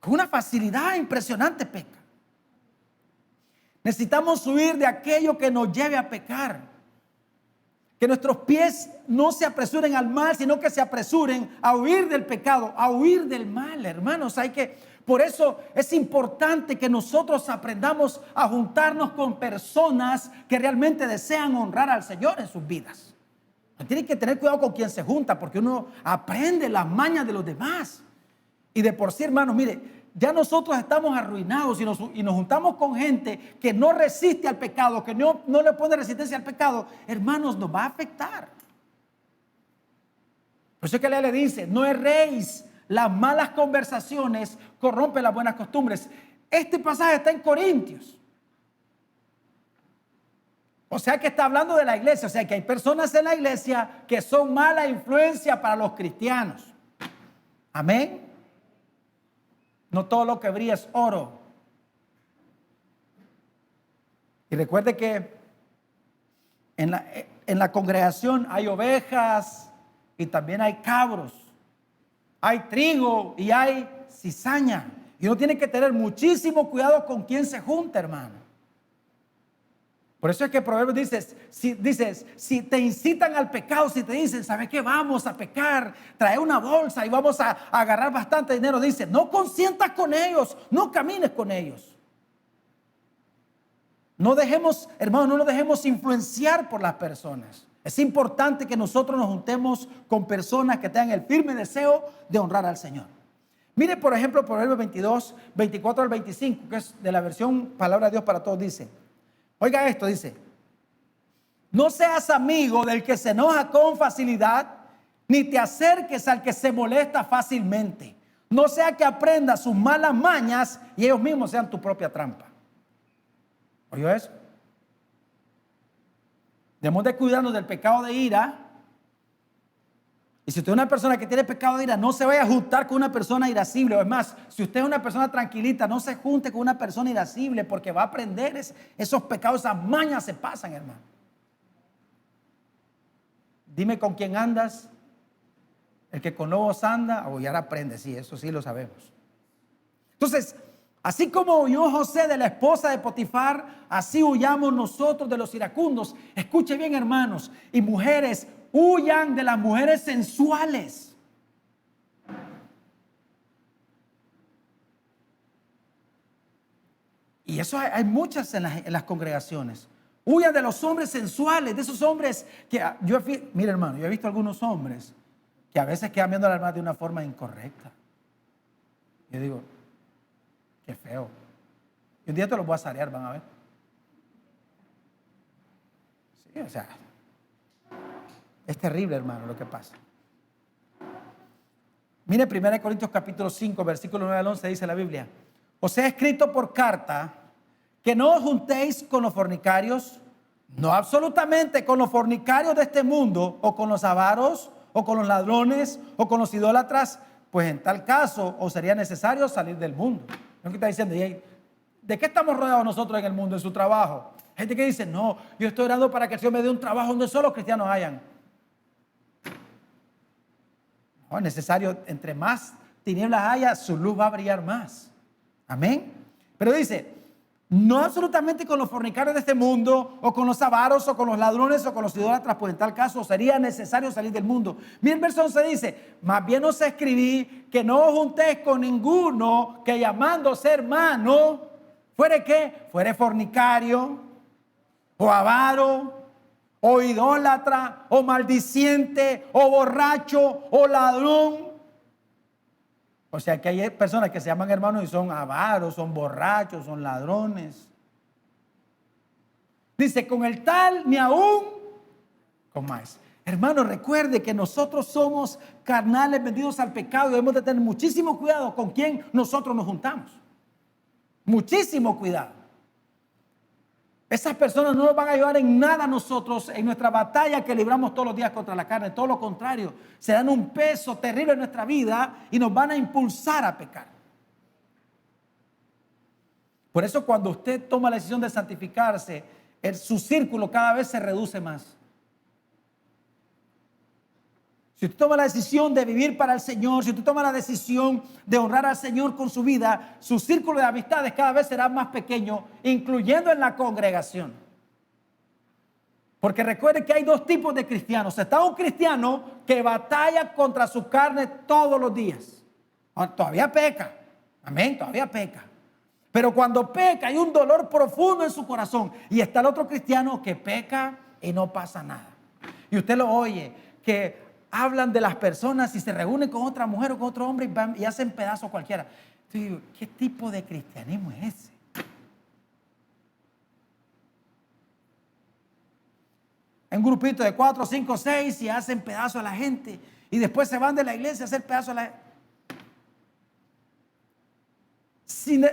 con una facilidad impresionante peca. Necesitamos huir de aquello que nos lleve a pecar. Que nuestros pies no se apresuren al mal, sino que se apresuren a huir del pecado, a huir del mal, hermanos. Por eso es importante que nosotros aprendamos a juntarnos con personas que realmente desean honrar al Señor en sus vidas. Tiene que tener cuidado con quien se junta, porque uno aprende las mañas de los demás. Y de por sí, hermanos, mire, ya nosotros estamos arruinados y nos juntamos con gente que no resiste al pecado, que no le pone resistencia al pecado. Hermanos, nos va a afectar. Por eso es que le dice, no erréis, las malas conversaciones corrompen las buenas costumbres. Este pasaje está en Corintios. O sea que está hablando de la iglesia. O sea que hay personas en la iglesia que son mala influencia para los cristianos. Amén. No todo lo que brilla es oro. Y recuerde que en la congregación hay ovejas y también hay cabros. Hay trigo y hay cizaña. Y uno tiene que tener muchísimo cuidado con quién se junta, hermano. Por eso es que Proverbios dice, si te incitan al pecado, si te dicen, ¿sabes qué? Vamos a pecar, trae una bolsa y vamos a agarrar bastante dinero. Dice, no consientas con ellos, no camines con ellos. No dejemos, hermano, no nos dejemos influenciar por las personas. Es importante que nosotros nos juntemos con personas que tengan el firme deseo de honrar al Señor. Mire, por ejemplo, Proverbios 22, 24 al 25, que es de la versión Palabra de Dios para Todos, dice. Oiga esto, dice. No seas amigo del que se enoja con facilidad, ni te acerques al que se molesta fácilmente. No sea que aprendas sus malas mañas y ellos mismos sean tu propia trampa. ¿Oyó eso? Debemos de cuidarnos del pecado de ira. Y si usted es una persona que tiene pecado de ira, no se vaya a juntar con una persona irascible. O es más, si usted es una persona tranquilita, no se junte con una persona irascible, porque va a aprender esos pecados, esas mañas se pasan, hermano. Dime con quién andas. El que con lobos anda, o ya aprende, sí, eso sí lo sabemos. Entonces, así como huyó José de la esposa de Potifar, así huyamos nosotros de los iracundos. Escuche bien, hermanos, y mujeres, huyan de las mujeres sensuales. Y eso hay muchas en las congregaciones. Huyan de los hombres sensuales, de esos hombres que mire, hermano, yo he visto algunos hombres que a veces quedan viendo a la hermana de una forma incorrecta. Yo digo, qué feo. Y un día te los voy a sarear, van a ver. Sí, o sea, es terrible, hermano, lo que pasa. Mire, 1 Corintios capítulo 5, versículo 9 al 11, dice la Biblia. Os he escrito por carta que no os juntéis con los fornicarios, no absolutamente con los fornicarios de este mundo, o con los avaros, o con los ladrones, o con los idólatras, pues en tal caso os sería necesario salir del mundo. ¿No? ¿Qué está diciendo? ¿De qué estamos rodeados nosotros en el mundo, en su trabajo? Gente que dice, no, yo estoy orando para que el Señor me dé un trabajo donde solo cristianos hayan. No, es necesario, entre más tinieblas haya, su luz va a brillar más. Amén. Pero dice, no absolutamente con los fornicarios de este mundo, o con los avaros, o con los ladrones, o con los idólatras, pues en tal caso sería necesario salir del mundo. Miren, verso 11 dice, más bien os escribí que no os juntéis con ninguno que llamándose hermano, fuere qué, fuere fornicario, o avaro, o idólatra, o maldiciente, o borracho, o ladrón. O sea que hay personas que se llaman hermanos y son avaros, son borrachos, son ladrones. Dice, con el tal ni aún con más. Hermano, recuerde que nosotros somos carnales vendidos al pecado y debemos de tener muchísimo cuidado con quién nosotros nos juntamos. Muchísimo cuidado. Esas personas no nos van a ayudar en nada a nosotros en nuestra batalla que libramos todos los días contra la carne. Todo lo contrario, serán un peso terrible en nuestra vida y nos van a impulsar a pecar. Por eso cuando usted toma la decisión de santificarse, su círculo cada vez se reduce más. Si usted toma la decisión de vivir para el Señor, si usted toma la decisión de honrar al Señor con su vida, su círculo de amistades cada vez será más pequeño, incluyendo en la congregación. Porque recuerde que hay dos tipos de cristianos. Está un cristiano que batalla contra su carne todos los días. Todavía peca. Amén, todavía peca. Pero cuando peca hay un dolor profundo en su corazón. Y está el otro cristiano que peca y no pasa nada. Y usted lo oye, que hablan de las personas y se reúnen con otra mujer o con otro hombre y hacen pedazos cualquiera. Entonces digo, ¿qué tipo de cristianismo es ese? Hay un grupito de 4, 5, 6 y hacen pedazos a la gente. Y después se van de la iglesia a hacer pedazos a la gente.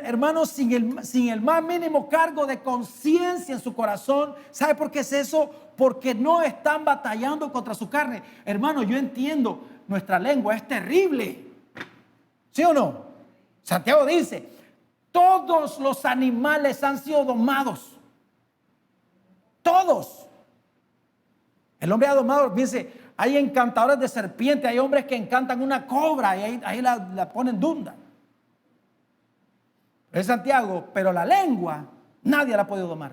Hermanos, sin el más mínimo cargo de conciencia en su corazón. ¿Sabe por qué es eso? Porque no están batallando contra su carne. Hermano, yo entiendo, nuestra lengua es terrible. ¿Sí o no? Santiago dice, todos los animales han sido domados. Todos. El hombre ha domado, dice, hay encantadores de serpiente, hay hombres que encantan una cobra y ahí la ponen dunda. Es Santiago, pero la lengua nadie la ha podido domar.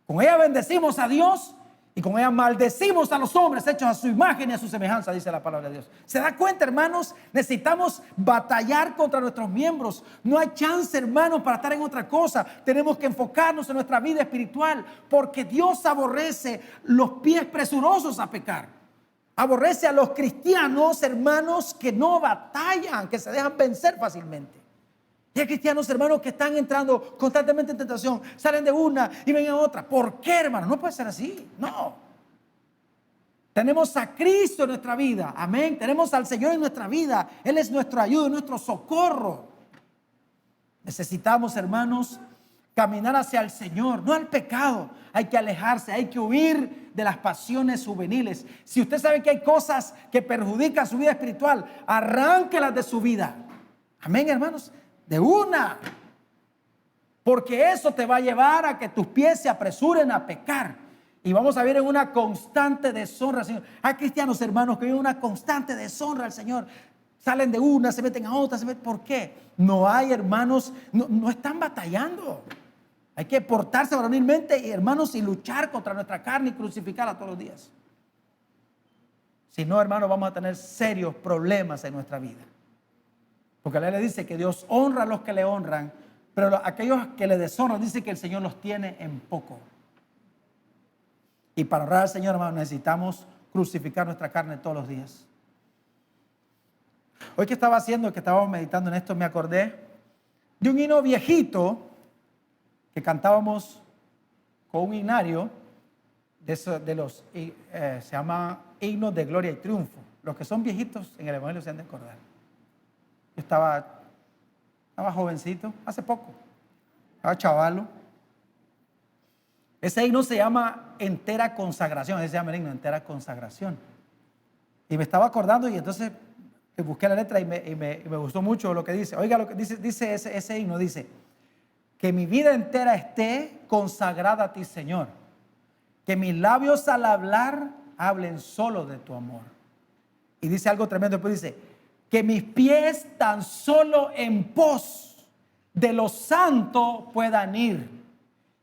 Con ella bendecimos a Dios y con ella maldecimos a los hombres hechos a su imagen y a su semejanza, dice la palabra de Dios. ¿Se da cuenta, hermanos? Necesitamos batallar contra nuestros miembros. No hay chance, hermanos, para estar en otra cosa. Tenemos que enfocarnos en nuestra vida espiritual, porque Dios aborrece los pies presurosos a pecar. Aborrece a los cristianos, hermanos, que no batallan, que se dejan vencer fácilmente. Y hay cristianos, hermanos, que están entrando constantemente en tentación, salen de una y ven a otra. ¿Por qué, hermano? No puede ser así, no. Tenemos a Cristo en nuestra vida, amén. Tenemos al Señor en nuestra vida. Él es nuestra ayuda, nuestro socorro. Necesitamos, hermanos, caminar hacia el Señor, no al pecado. Hay que alejarse, hay que huir de las pasiones juveniles. Si usted sabe que hay cosas que perjudican su vida espiritual, arránquelas de su vida. Amén, hermanos. De una. Porque eso te va a llevar a que tus pies se apresuren a pecar. Y vamos a vivir en una constante deshonra al Señor. Hay cristianos, hermanos, que viven una constante deshonra al Señor. Salen de una, se meten a otra. ¿Por qué? No hay, hermanos, no están batallando. Hay que portarse varonilmente, hermanos, y luchar contra nuestra carne y crucificarla todos los días. Si no, hermanos, vamos a tener serios problemas en nuestra vida. Porque la ley dice que Dios honra a los que le honran, pero aquellos que le deshonran, dice que el Señor los tiene en poco. Y para honrar al Señor, hermanos, necesitamos crucificar nuestra carne todos los días. Hoy que estaba haciendo, que estábamos meditando en esto, me acordé de un himno viejito que cantábamos con un himnario se llama himnos de gloria y triunfo. Los que son viejitos en el Evangelio se han de acordar. Yo estaba jovencito, hace poco, estaba chavalo. Ese himno se llama Entera Consagración, ese se llama el himno, Entera Consagración. Y me estaba acordando y entonces busqué la letra y me gustó mucho lo que dice. Oiga lo que dice ese himno, dice: que mi vida entera esté consagrada a ti, Señor. Que mis labios al hablar hablen solo de tu amor. Y dice algo tremendo, después dice: que mis pies tan solo en pos de lo santo puedan ir.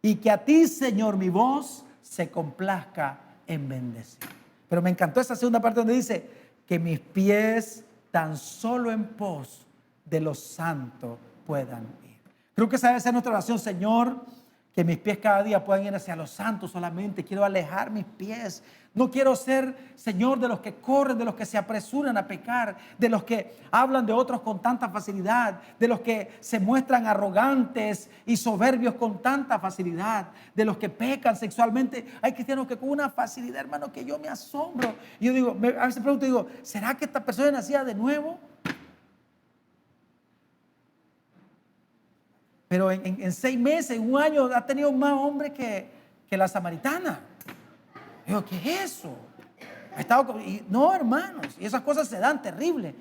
Y que a ti, Señor, mi voz se complazca en bendecir. Pero me encantó esa segunda parte donde dice: que mis pies tan solo en pos de lo santo puedan ir. Creo que esa debe ser nuestra oración, Señor, que mis pies cada día puedan ir hacia lo santo solamente. Quiero alejar mis pies. No quiero ser, Señor, de los que corren, de los que se apresuran a pecar, de los que hablan de otros con tanta facilidad, de los que se muestran arrogantes y soberbios con tanta facilidad, de los que pecan sexualmente. Hay cristianos que con una facilidad, hermano, que yo me asombro. Y yo digo, a veces pregunto, digo, ¿será que esta persona nacía de nuevo? Pero en 6 meses, en un año, ha tenido más hombres que la samaritana. Digo, ¿qué es eso? No, hermanos, y esas cosas se dan terribles.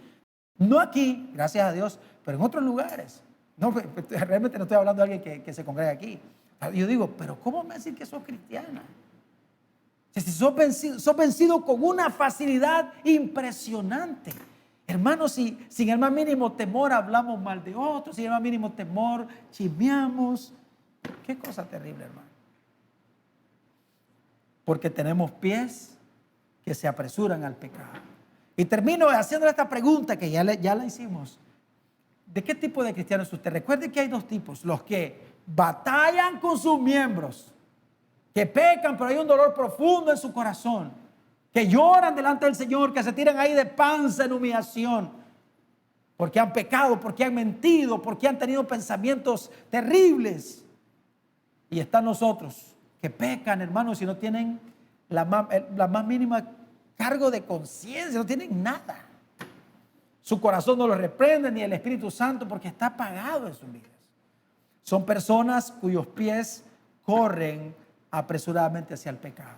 No aquí, gracias a Dios, pero en otros lugares. No, realmente no estoy hablando de alguien que se congrega aquí. Yo digo, pero ¿cómo me decir que sos cristiana? Si sos vencido con una facilidad impresionante. Hermanos, si sin el más mínimo temor hablamos mal de otros, sin el más mínimo temor chismeamos. Qué cosa terrible, hermano. Porque tenemos pies que se apresuran al pecado. Y termino haciendo esta pregunta que ya la hicimos. ¿De qué tipo de cristiano es usted? Recuerde que hay dos tipos. Los que batallan con sus miembros, que pecan, pero hay un dolor profundo en su corazón, que lloran delante del Señor, que se tiran ahí de panza en humillación, porque han pecado, porque han mentido, porque han tenido pensamientos terribles. Y están nosotros que pecan, hermanos, y no tienen la más mínima cargo de conciencia, no tienen nada. Su corazón no lo reprende, ni el Espíritu Santo, porque está apagado en sus vidas. Son personas cuyos pies corren apresuradamente hacia el pecado.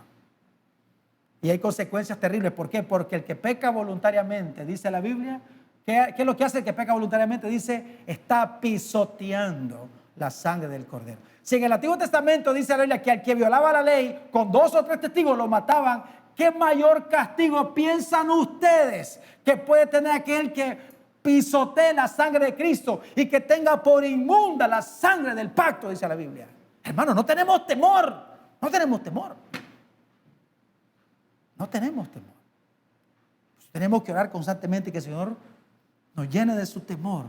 Y hay consecuencias terribles. ¿Por qué? Porque el que peca voluntariamente, dice la Biblia, ¿qué es lo que hace el que peca voluntariamente? Dice, está pisoteando la sangre del Cordero. Si en el Antiguo Testamento dice la Biblia que al que violaba la ley, con 2 o 3 testigos lo mataban, ¿qué mayor castigo piensan ustedes que puede tener aquel que pisotee la sangre de Cristo y que tenga por inmunda la sangre del pacto? Dice la Biblia. Hermano, no tenemos temor. No tenemos temor. No tenemos temor. Tenemos que orar constantemente y que el Señor nos llene de su temor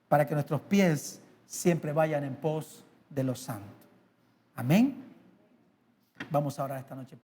para que nuestros pies siempre vayan en pos de los santos. Amén. Vamos a orar esta noche.